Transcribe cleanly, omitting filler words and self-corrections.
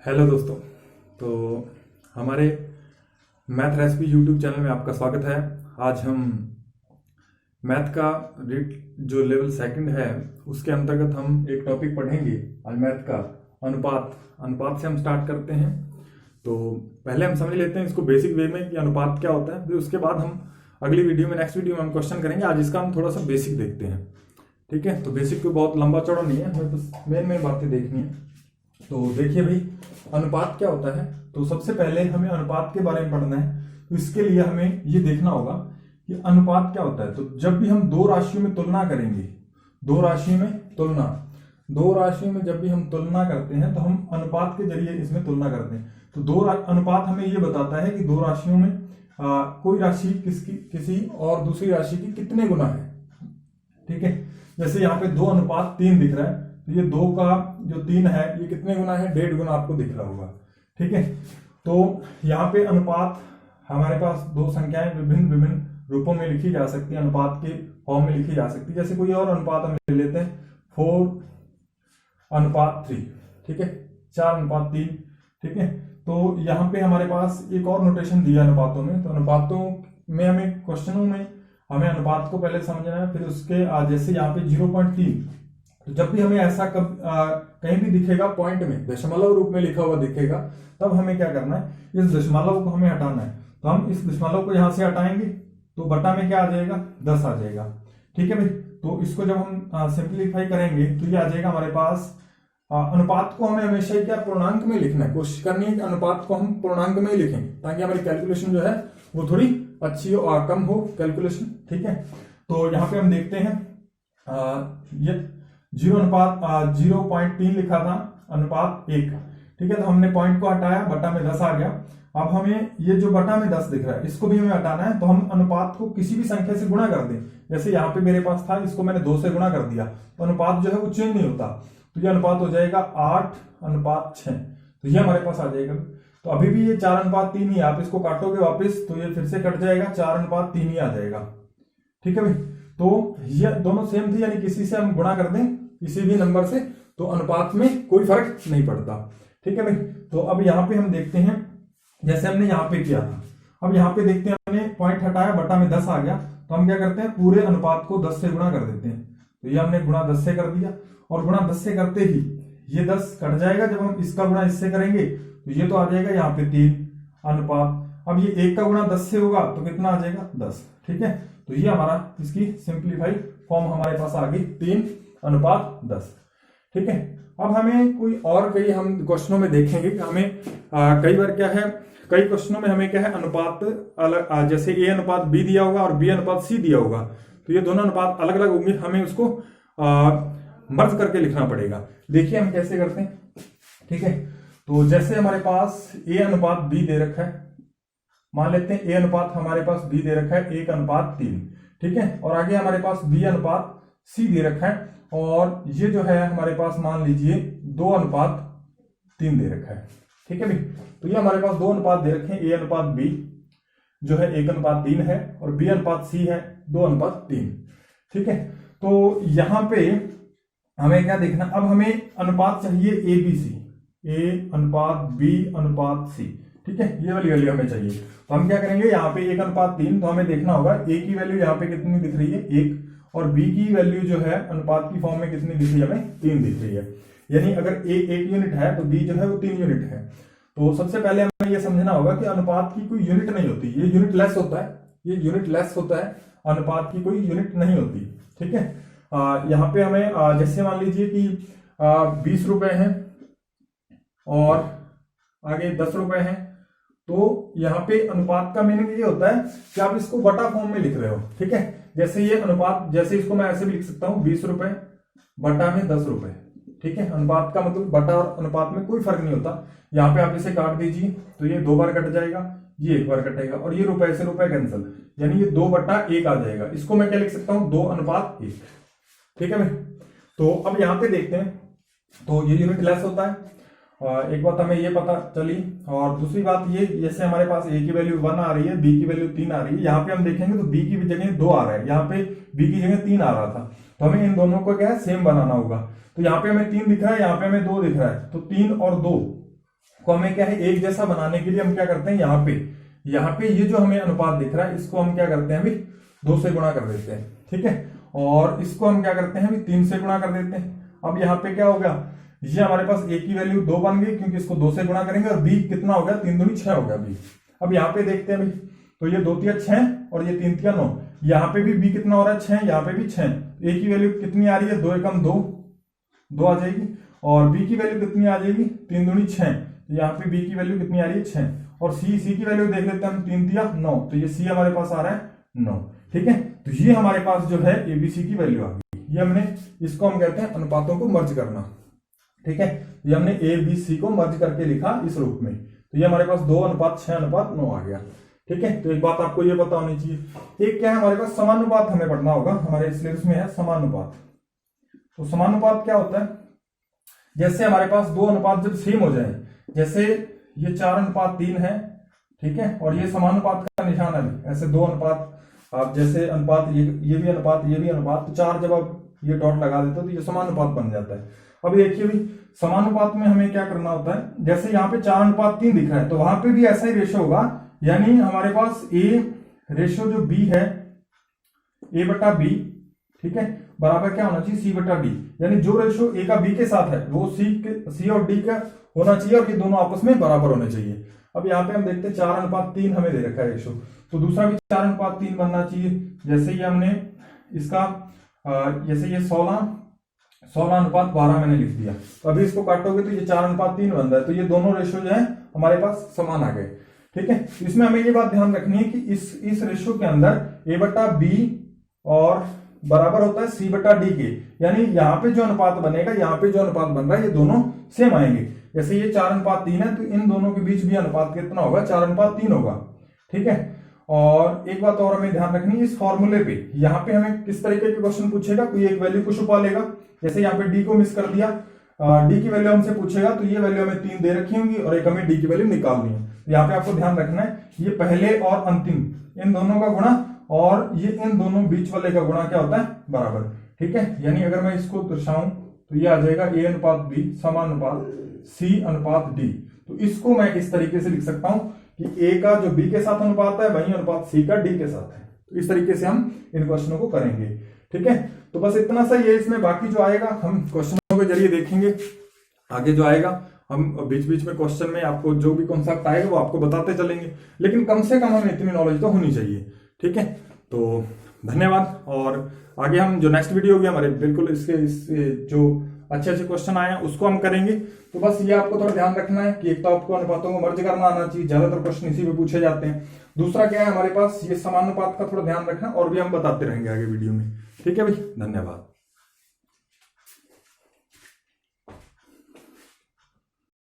Hello दोस्तों। तो हमारे मैथ रेसिपी यूट्यूब चैनल में आपका स्वागत है। आज हम मैथ का जो लेवल सेकंड है उसके अंतर्गत हम एक टॉपिक पढ़ेंगे। आज मैथ का अनुपात से हम स्टार्ट करते हैं। तो पहले हम समझ लेते हैं इसको बेसिक वे में कि अनुपात क्या होता है, फिर उसके बाद हम अगली वीडियो में नेक्स्ट वीडियो में हम क्वेश्चन करेंगे। आज इसका हम थोड़ा सा बेसिक देखते हैं, ठीक है। तो बेसिक तो बहुत लंबा चौड़ा नहीं है, हमें बस मेन बातें देखनी है। तो देखिए भाई, अनुपात क्या होता है। तो सबसे पहले हमें अनुपात के बारे में पढ़ना है। तो इसके लिए हमें ये देखना होगा कि अनुपात क्या होता है। तो जब भी हम दो राशियों में तुलना करेंगे, दो राशियों में जब भी हम तुलना करते हैं तो हम अनुपात के जरिए इसमें तुलना करते हैं। तो अनुपात हमें ये बताता है कि दो राशियों में कोई राशि किसी और दूसरी राशि की कितने गुना है, ठीक है। जैसे यहाँ पे 2:3 दिख रहा है, तो ये 2 का जो 3 है ये कितने गुना है, 1.5 गुना आपको दिख रहा होगा, ठीक है। तो यहाँ पे अनुपात हमारे पास दो संख्याएं विभिन्न रूपों में लिखी जा सकती है, अनुपात के फॉर्म में लिखी जा सकती है। जैसे कोई और अनुपात हम ले लेते हैं 4:3, ठीक है, 4:3, ठीक है। तो यहाँ पे हमारे पास एक और नोटेशन दिया अनुपातों में। तो अनुपातों में हमें क्वेश्चनों में हमें अनुपात को पहले समझना है, फिर उसके जैसे यहाँ पे 0.3। तो जब भी हमें ऐसा कहीं भी दिखेगा पॉइंट में दशमलव रूप में लिखा हुआ दिखेगा, तब हमें क्या करना है, इस दशमलव को हमें हटाना है। तो हम इस दशमलव को यहां से हटाएंगे तो बटा में क्या आ जाएगा, 10 आ जाएगा, ठीक है भाई। तो इसको जब हम सिंप्लीफाई करेंगे तो ये आ जाएगा हमारे पास। अनुपात को हमें हमेशा क्या पूर्णांक में लिखना है, कोशिश करनी है कि अनुपात को हम पूर्णांक में ही लिखें ताकि हमारी कैलकुलेशन जो है वो थोड़ी अच्छी और कम हो कैलकुलेशन, ठीक है। तो यहाँ पे हम देखते हैं ये 0:3 लिखा था, अनुपात 1, ठीक है। तो हमने पॉइंट को हटाया, बटा में 10 आ गया। अब हमें ये जो बटा में 10 दिख रहा है इसको भी हमें हटाना है। तो हम अनुपात को किसी भी संख्या से गुणा कर दें। जैसे यहाँ पे मेरे पास था, इसको मैंने 2 से गुणा कर दिया, तो अनुपात जो है वो चेंज नहीं होता। तो ये अनुपात हो जाएगा 8:6, तो ये हमारे पास आ जाएगा। तो अभी भी ये 4:3 ही, आप इसको काटोगे वापिस तो ये फिर से कट जाएगा, 4:3 ही आ जाएगा, ठीक है भाई। तो ये दोनों सेम थे, यानी किसी से हम गुणा कर दें किसी भी नंबर से तो अनुपात में कोई फर्क नहीं पड़ता, ठीक है भाई। तो अब यहाँ पे हम देखते हैं, जैसे हमने यहाँ पे किया था, अब यहाँ पे देखते हैं हमने पॉइंट हटाया, बटा में 10 आ गया। तो हम क्या करते हैं, पूरे अनुपात को 10 से गुणा कर देते हैं। तो ये हमने गुणा 10 से कर दिया, और गुणा 10 से करते ही ये 10 कट जाएगा। जब हम इसका गुणा इससे करेंगे तो ये तो आ जाएगा यहाँ पे 3 अनुपात। अब ये 1 का गुणा 10 से होगा तो कितना आ जाएगा, 10, ठीक है। तो ये हमारा इसकी सिंप्लीफाइड फॉर्म हमारे पास आ गई 3:10, ठीक है। अब हमें कोई और कई हम क्वेश्चनों में देखेंगे कि हमें कई बार क्या है, कई क्वेश्चनों में हमें क्या है, अनुपात अलग, जैसे A:B दिया होगा और B:C दिया होगा, तो ये दोनों अनुपात अलग अलग होंगे, हमें उसको मर्ज करके लिखना पड़ेगा। देखिए हम कैसे करते हैं, ठीक है। तो जैसे हमारे पास A:B दे रखा है, मान लेते हैं A:B हमारे पास B दे रखा है 1:3, ठीक है। और आगे हमारे पास B:C दे रखा है, और ये जो है हमारे पास मान लीजिए 2:3 दे रखा है, ठीक है भाई। तो ये हमारे पास 2 अनुपात दे रखे हैं, A:B जो है 1:3 है और B:C है 2:3, ठीक है। तो यहां पे हमें क्या देखना, अब हमें अनुपात चाहिए ABC, A:B:C, ठीक है, ये वाली वैल्यू हमें चाहिए। तो हम क्या करेंगे, यहाँ पे 1:3, तो हमें देखना होगा A की वैल्यू यहाँ पे कितनी दिख रही है, 1, और B की वैल्यू जो है अनुपात की फॉर्म में कितनी दिख रही है, हमें 3 दिख रही है। यानी अगर A 1 यूनिट है तो B जो है वो 3 यूनिट है। तो सबसे पहले हमें ये समझना होगा कि अनुपात की कोई यूनिट नहीं होती, ये यूनिट लेस होता है, ये यूनिट लेस होता है, अनुपात की कोई यूनिट नहीं होती, ठीक है। यहाँ पे हमें जैसे मान लीजिए कि 20 रुपए हैं और आगे 10 रुपए हैं, तो यहाँ पे अनुपात का मीनिंग ये होता है कि आप इसको बटा फॉर्म में लिख रहे हो, ठीक है। जैसे ये अनुपात, जैसे इसको मैं ऐसे भी लिख सकता हूँ, 20 रुपए बटा में 10 रुपए, ठीक है। अनुपात का मतलब बटा और अनुपात में कोई फर्क नहीं होता। यहाँ पे आप इसे काट दीजिए तो ये 2 बार कट जाएगा, ये 1 बार कटेगा, और ये रुपए से रुपए कैंसिल, यानी ये 2/1 आ जाएगा। इसको मैं क्या लिख सकता हूँ, 2:1, ठीक है भाई। तो अब यहाँ पे देखते हैं, तो ये यूनिट लेस होता है, एक बात हमें ये पता चली। और दूसरी बात ये, जैसे हमारे पास A की वैल्यू 1 आ रही है, B की वैल्यू 3 आ रही है, यहाँ पे हम देखेंगे तो B की जगह 2 आ रहा है, यहाँ पे B की जगह 3 आ रहा था। तो हमें इन दोनों को क्या है, सेम बनाना होगा। तो यहाँ पे हमें 3 दिख रहा है, यहाँ पे हमें 2 दिख रहा है, तो 3 और 2 को हमें क्या है एक जैसा बनाने के लिए हम क्या करते हैं, यहाँ पे ये जो हमें अनुपात दिख रहा है इसको हम क्या करते हैं अभी 2 से गुणा कर देते हैं, ठीक है। और इसको हम क्या करते हैं अभी 3 से गुणा कर देते हैं। अब यहाँ पे क्या होगा, ये हमारे पास a की वैल्यू 2 बन गई क्योंकि इसको 2 से गुणा करेंगे, और b कितना हो गया 3 दूनी 6 हो गया b। अब यहाँ पे देखते हैं भाई, तो ये 2 तिया 6 और ये 3 तिया 9, यहाँ पे भी b कितना हो रहा है 6, यहाँ पे भी 6। a की वैल्यू कितनी आ रही है 2 एकम 2 आ जाएगी, और b की वैल्यू कितनी आ जाएगी 3 दूनी 6, तो यहाँ पे b की वैल्यू कितनी आ रही है 6, और c की वैल्यू देख लेते हैं हम 3 तिया 9, तो ये c हमारे पास आ रहा है 9, ठीक है। तो ये हमारे पास जो है ABC की वैल्यू आ गई। ये हमने, इसको हम कहते हैं अनुपातों को मर्ज करना, ठीक है। ये हमने ABC को मर्ज करके लिखा इस रूप में, तो ये हमारे पास 2:6:9 आ गया, ठीक है। तो एक बात आपको ये पता होनी चाहिए, एक क्या है हमारे पास समानुपात हमें पढ़ना होगा, हमारे सिलेबस में है समानुपात। तो समानुपात क्या होता है, जैसे हमारे पास 2 अनुपात जब सेम हो जाए, जैसे ये 4:3 है, ठीक है, और ये समानुपात का निशान है, ऐसे 2 अनुपात, आप जैसे अनुपात ये भी अनुपात ये भी अनुपात, तो 4 जब आप ये डॉट लगा देते हो तो ये समानुपात बन जाता है। अब देखिए भी समानुपात में हमें क्या करना होता है, जैसे यहाँ पे 4:3 दिख रहा है, तो वहां पे भी ऐसा ही रेशो होगा, यानी हमारे पास A रेशो जो B है A/B, ठीक है, बराबर क्या होना चाहिए C/D, यानी जो रेशो A का B के साथ है वो C और D का होना चाहिए, और ये दोनों आपस में बराबर होने चाहिए। अब यहाँ पे हम देखते हैं 4:3 हमें दे रखा है रेशो, तो दूसरा भी 4:3 बनना चाहिए। जैसे ये हमने इसका जैसे ये 16:12 मैंने लिख दिया, तो अभी इसको काटोगे तो ये 4:3 बन रहा है, तो ये दोनों रेशो जो है हमारे पास समान आ गए, ठीक है। इसमें हमें ये बात ध्यान रखनी है कि इस रेशो के अंदर A/B और बराबर होता है C/D के, यानी यहाँ पे जो अनुपात बनेगा, यहाँ पे जो अनुपात बन रहा है, ये दोनों सेम आएंगे। जैसे ये 4:3 है, तो इन दोनों के बीच भी अनुपात कितना होगा 4:3 होगा, ठीक है। और एक बात और हमें ध्यान रखनी है, इस फॉर्मूले पे यहाँ पे हमें किस तरीके के क्वेश्चन पूछेगा, कोई एक वैल्यू को छुपा लेगा, जैसे यहाँ पे डी को मिस कर दिया, डी की वैल्यू हमसे पूछेगा, तो ये वैल्यू हमें 3 दे रखी होंगी और एक हमें डी की वैल्यू निकालनी है। तो यहाँ पे आपको ध्यान रखना है, ये पहले और अंतिम इन दोनों का गुणा और ये इन दोनों बीच वाले का गुणा क्या होता है बराबर, ठीक है। यानी अगर मैं इसको दर्शाऊं तो ये आ जाएगा A/B समानुपात C/D। तो इसको मैं इस तरीके से लिख सकता हूं कि A का जो B के साथ अनुपात है वही अनुपात C का D के साथ है। तो इस तरीके से हम इन क्वेश्चनों को करेंगे, ठीक है। तो बस इतना सा ये, इसमें बाकी जो आएगा हम क्वेश्चनों के जरिए देखेंगे। आगे जो आएगा हम बीच बीच में क्वेश्चन में आपको जो भी कॉन्सेप्ट आएगा वो आपको बताते चलेंगे, लेकिन कम से कम हमें इतनी नॉलेज तो होनी चाहिए, ठीक है। तो धन्यवाद, और आगे हम जो नेक्स्ट वीडियो होगी हमारे बिल्कुल इसके जो अच्छे अच्छे क्वेश्चन आए हैं उसको हम करेंगे। तो बस ये आपको थोड़ा ध्यान रखना है कि एक तो आपको अनुपातों को मर्ज करना आना चाहिए, ज्यादातर क्वेश्चन इसी पे पूछे जाते हैं। दूसरा क्या है हमारे पास ये समानुपात का थोड़ा ध्यान रखना, और भी हम बताते रहेंगे आगे वीडियो में, ठीक है भाई। धन्यवाद।